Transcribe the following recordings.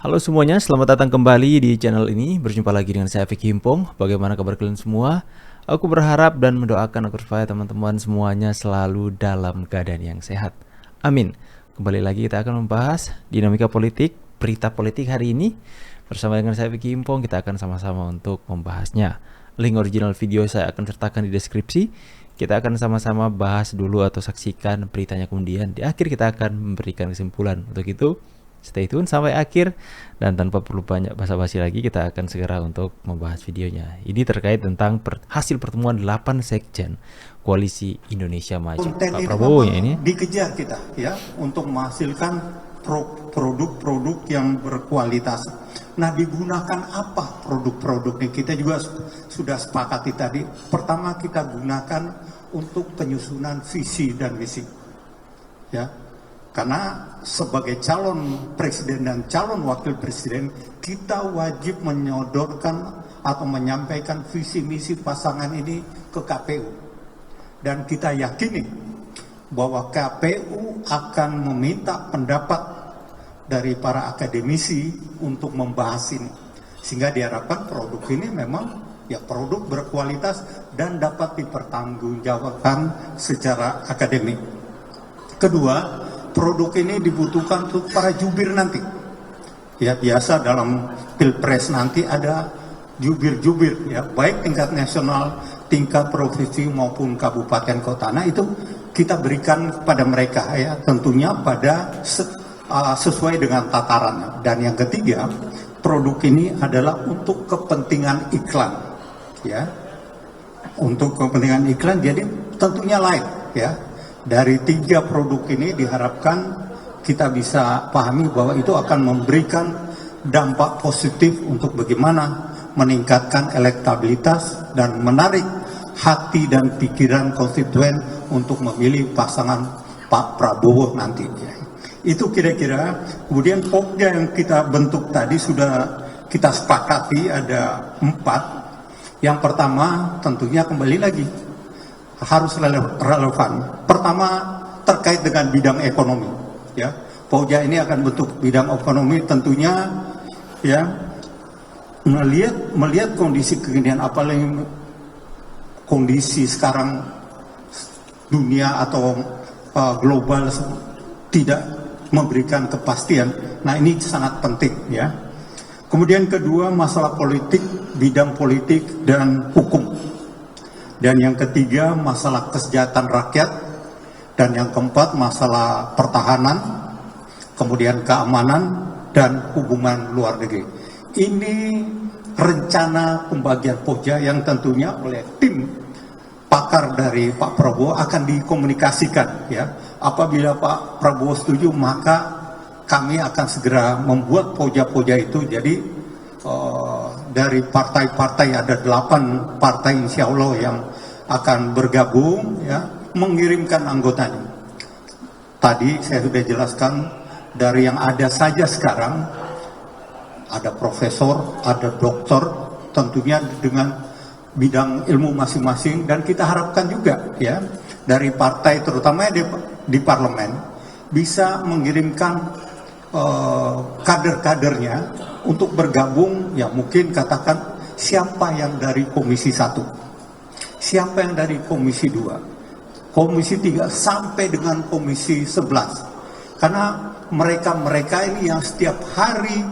Halo semuanya, selamat datang kembali di channel ini. Berjumpa lagi dengan saya Vicky Himpong. Bagaimana kabar kalian semua? Aku berharap dan mendoakan agar supaya teman-teman semuanya selalu dalam keadaan yang sehat. Amin. Kembali lagi kita akan membahas dinamika politik, berita politik hari ini. Bersama dengan saya Vicky Himpong, kita akan sama-sama untuk membahasnya. Link original video saya akan sertakan di deskripsi. Kita akan sama-sama bahas dulu atau saksikan beritanya, kemudian di akhir kita akan memberikan kesimpulan. Untuk itu, stay tune sampai akhir, dan tanpa perlu banyak basa-basi lagi, kita akan segera untuk membahas videonya. Ini terkait tentang hasil pertemuan 8 sekjen Koalisi Indonesia Maju. Konten Pak ini Prabowo ya ini dikejar kita ya untuk menghasilkan produk-produk yang berkualitas. Nah, digunakan apa produk-produknya? Kita juga sudah sepakati tadi. Pertama, kita gunakan untuk penyusunan visi dan misi. Ya. Karena sebagai calon presiden dan calon wakil presiden, kita wajib menyodorkan atau menyampaikan visi misi pasangan ini ke KPU. Dan kita yakini bahwa KPU akan meminta pendapat dari para akademisi untuk membahas ini, sehingga diharapkan produk ini memang ya produk berkualitas dan dapat dipertanggungjawabkan secara akademik. Kedua, produk ini dibutuhkan untuk para jubir nanti. Ya, biasa dalam pilpres nanti ada jubir-jubir ya, baik tingkat nasional, tingkat provinsi maupun kabupaten kota. Nah, itu kita berikan kepada mereka ya, tentunya pada sesuai dengan tataran. Dan yang ketiga, produk ini adalah untuk kepentingan iklan ya, untuk kepentingan iklan. Jadi tentunya lain ya. Dari 3 produk ini diharapkan kita bisa pahami bahwa itu akan memberikan dampak positif untuk bagaimana meningkatkan elektabilitas dan menarik hati dan pikiran konstituen untuk memilih pasangan Pak Prabowo nanti. Itu kira-kira. Kemudian pokja yang kita bentuk tadi sudah kita sepakati ada 4. Yang pertama tentunya kembali lagi harus relevan. Pertama terkait dengan bidang ekonomi. Ya, pokja ini akan bentuk bidang ekonomi tentunya ya, melihat kondisi kekinian, apalagi kondisi sekarang dunia atau global tidak memberikan kepastian. Nah, ini sangat penting ya. Kemudian kedua, masalah politik, bidang politik dan hukum. Dan yang ketiga, masalah kesejahteraan rakyat. Dan yang keempat, masalah pertahanan, kemudian keamanan dan hubungan luar negeri. Ini rencana pembagian pokja yang tentunya oleh tim pakar dari Pak Prabowo akan dikomunikasikan ya. Apabila Pak Prabowo setuju, maka kami akan segera membuat pokja-pokja itu. Jadi dari partai-partai, ada 8 partai insya Allah yang akan bergabung ya, mengirimkan anggotanya. Tadi saya sudah jelaskan, dari yang ada saja sekarang ada profesor, ada doktor, tentunya dengan bidang ilmu masing-masing. Dan kita harapkan juga ya dari partai, terutama di parlemen, bisa mengirimkan kader-kadernya untuk bergabung. Ya, mungkin katakan siapa yang dari komisi 1, siapa yang dari komisi 2, komisi 3 sampai dengan komisi 11. Karena mereka ini yang setiap hari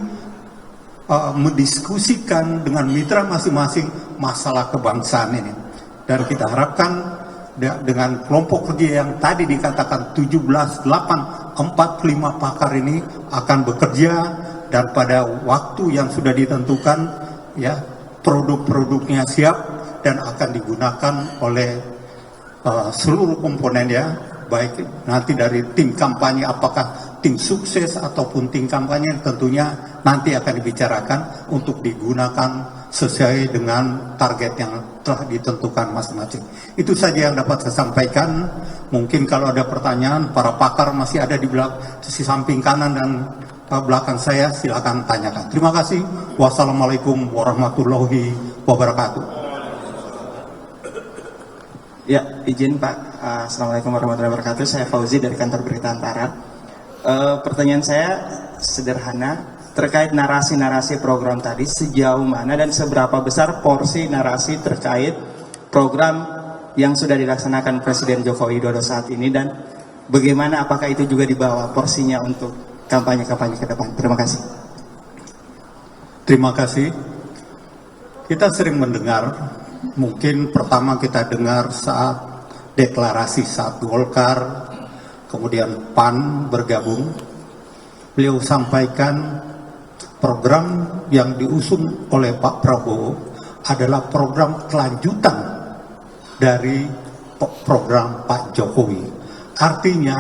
mendiskusikan dengan mitra masing-masing masalah kebangsaan ini. Dan kita harapkan dengan kelompok kerja yang tadi dikatakan 17, 8, 45 pakar ini akan bekerja, dan pada waktu yang sudah ditentukan ya, produk-produknya siap dan akan digunakan oleh seluruh komponen ya, baik nanti dari tim kampanye, apakah tim sukses ataupun tim kampanye, tentunya nanti akan dibicarakan untuk digunakan sesuai dengan target yang telah ditentukan masing-masing. Itu saja yang dapat saya sampaikan. Mungkin kalau ada pertanyaan, para pakar masih ada di sisi samping kanan dan belakang saya, silakan tanyakan. Terima kasih. Wassalamualaikum warahmatullahi wabarakatuh. Ya, izin Pak. Assalamualaikum warahmatullahi wabarakatuh. Saya Fauzi dari kantor Berita Antara. Pertanyaan saya sederhana. terkait narasi-narasi program tadi, sejauh mana dan seberapa besar porsi narasi terkait program yang sudah dilaksanakan Presiden Joko Widodo saat ini, dan bagaimana apakah itu juga dibawa porsinya untuk kampanye-kampanye ke depan. Terima kasih. Terima kasih. Kita sering mendengar, mungkin pertama kita dengar saat deklarasi saat Golkar, kemudian PAN bergabung, beliau sampaikan program yang diusung oleh Pak Prabowo adalah program kelanjutan dari program Pak Jokowi. Artinya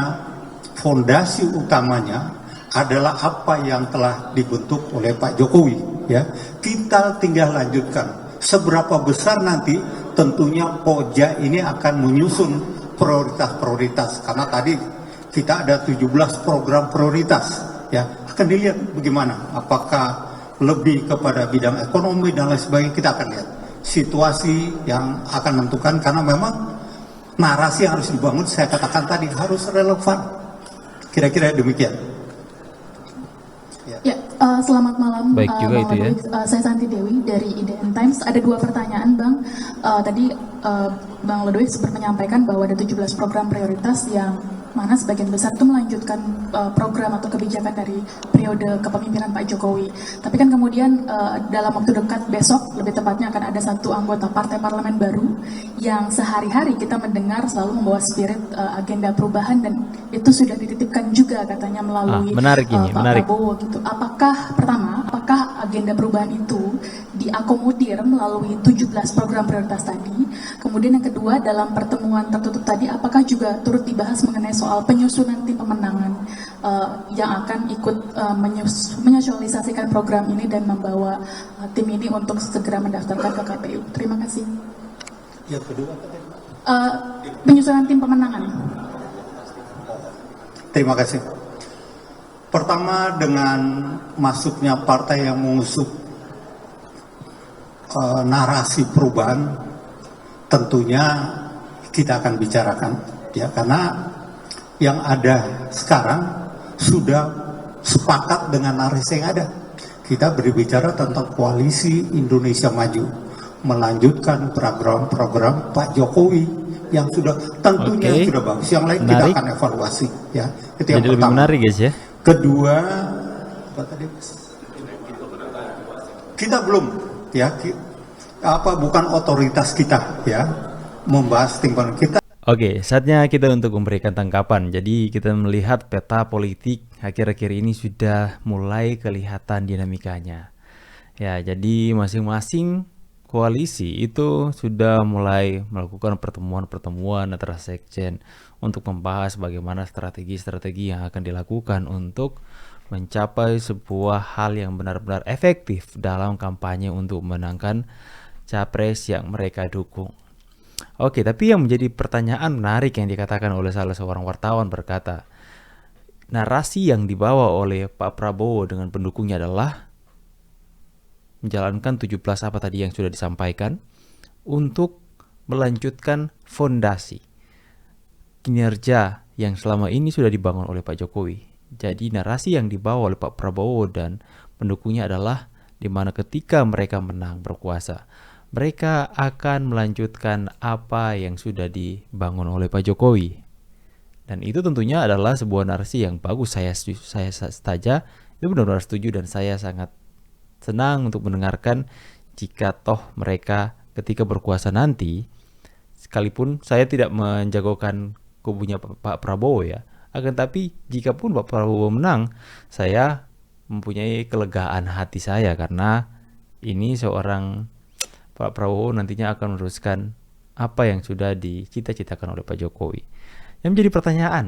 fondasi utamanya adalah apa yang telah dibentuk oleh Pak Jokowi, ya. Kita tinggal lanjutkan. Seberapa besar nanti tentunya Pokja ini akan menyusun prioritas-prioritas, karena tadi kita ada 17 program prioritas, ya. Akan dilihat bagaimana, apakah lebih kepada bidang ekonomi dan lain sebagainya. Kita akan lihat situasi yang akan menentukan, karena memang narasi yang harus dibangun, saya katakan tadi, harus relevan. Kira-kira demikian. Ya, selamat malam. Baik juga Bang itu ya. Ledwig. Saya Santi Dewi dari IDN Times. Ada 2 pertanyaan, Bang. Tadi Bang Ledwig sempat menyampaikan bahwa ada 17 program prioritas yang mana sebagian besar itu melanjutkan program atau kebijakan dari periode kepemimpinan Pak Jokowi. Tapi kan kemudian dalam waktu dekat besok, lebih tepatnya akan ada 1 anggota partai parlemen baru yang sehari-hari kita mendengar selalu membawa spirit agenda perubahan, dan itu sudah dititipkan juga katanya melalui menarik ini, Pak menarik. Prabowo gitu. Apakah agenda perubahan itu diakomodir melalui 17 program prioritas tadi? Kemudian yang kedua, dalam pertemuan tertutup tadi, apakah juga turut dibahas mengenai soal penyusunan tim pemenangan yang akan ikut menyosialisasikan program ini dan membawa tim ini untuk segera mendaftarkan ke KPU? Terima kasih. Yang kedua, Penyusunan tim pemenangan. terima kasih. Pertama, dengan masuknya partai yang mengusung narasi perubahan, tentunya kita akan bicarakan, ya, karena yang ada sekarang sudah sepakat dengan narasi yang ada. Kita berbicara tentang koalisi Indonesia Maju, melanjutkan program-program Pak Jokowi yang sudah tentunya Oke. sudah bagus. Yang lain Menarik. kita akan evaluasi, ya. Itu yang Jadi lebih pertama. menarik guys ya. Kedua, apa tadi? Kita belum, ya, bukan otoritas kita, ya, membahas tim pemenangan. Kita Oke, saatnya kita untuk memberikan tanggapan. Jadi kita melihat peta politik akhir-akhir ini sudah mulai kelihatan dinamikanya. Ya, jadi masing-masing koalisi itu sudah mulai melakukan pertemuan-pertemuan antara sekjen untuk membahas bagaimana strategi-strategi yang akan dilakukan untuk mencapai sebuah hal yang benar-benar efektif dalam kampanye untuk memenangkan capres yang mereka dukung. Oke, tapi yang menjadi pertanyaan menarik yang dikatakan oleh salah seorang wartawan berkata, narasi yang dibawa oleh Pak Prabowo dengan pendukungnya adalah menjalankan 17 apa tadi yang sudah disampaikan untuk melanjutkan fondasi kinerja yang selama ini sudah dibangun oleh Pak Jokowi. Jadi narasi yang dibawa oleh Pak Prabowo dan pendukungnya adalah di mana ketika mereka menang berkuasa, mereka akan melanjutkan apa yang sudah dibangun oleh Pak Jokowi. Dan itu tentunya adalah sebuah narasi yang bagus. Saya saja itu benar-benar setuju, dan saya sangat senang untuk mendengarkan jika toh mereka ketika berkuasa nanti, sekalipun saya tidak menjagokan kubunya Pak Prabowo ya, akan tapi jika pun Pak Prabowo menang, saya mempunyai kelegaan hati saya karena ini seorang Pak Prabowo nantinya akan meneruskan apa yang sudah dicita-citakan oleh Pak Jokowi. Yang menjadi pertanyaan,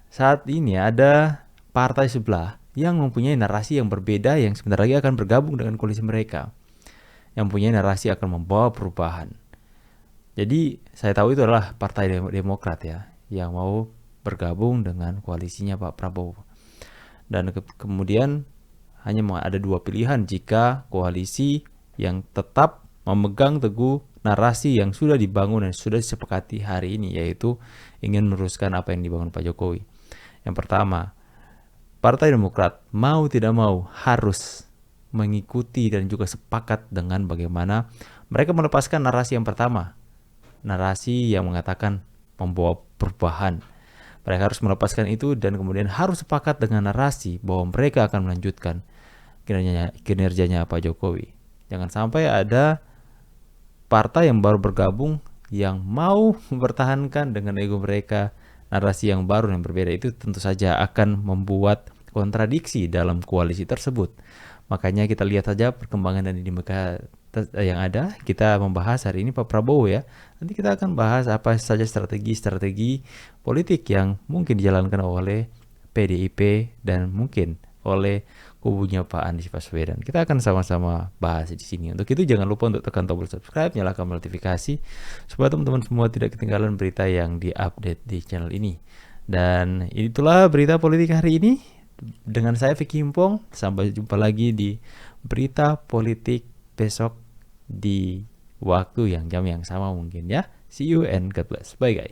saat ini ada partai sebelah yang mempunyai narasi yang berbeda yang sebentar lagi akan bergabung dengan koalisi mereka, yang mempunyai narasi akan membawa perubahan. Jadi saya tahu itu adalah Partai Demokrat ya, yang mau bergabung dengan koalisinya Pak Prabowo. Dan kemudian hanya ada 2 pilihan jika koalisi yang tetap memegang teguh narasi yang sudah dibangun dan sudah disepakati hari ini, yaitu ingin meneruskan apa yang dibangun Pak Jokowi. Yang pertama, Partai Demokrat mau tidak mau harus mengikuti dan juga sepakat dengan bagaimana mereka melepaskan narasi yang pertama, narasi yang mengatakan membawa perubahan. Mereka harus melepaskan itu dan kemudian harus sepakat dengan narasi bahwa mereka akan melanjutkan kinerjanya Pak Jokowi. Jangan sampai ada partai yang baru bergabung yang mau mempertahankan dengan ego mereka narasi yang baru yang berbeda. Itu tentu saja akan membuat kontradiksi dalam koalisi tersebut. Makanya kita lihat saja perkembangan dan dinamika yang ada. Kita membahas hari ini Pak Prabowo ya. Nanti kita akan bahas apa saja strategi politik yang mungkin dijalankan oleh PDIP dan mungkin oleh kubunya Pak Anies Baswedan. Kita akan sama-sama bahas di sini. Untuk itu jangan lupa untuk tekan tombol subscribe, nyalakan notifikasi supaya teman-teman semua tidak ketinggalan berita yang diupdate di channel ini. Dan itulah berita politik hari ini. Dengan saya Vicky Himpong, sampai jumpa lagi di berita politik besok di waktu yang jam yang sama mungkin ya. See you and God bless. Bye guys.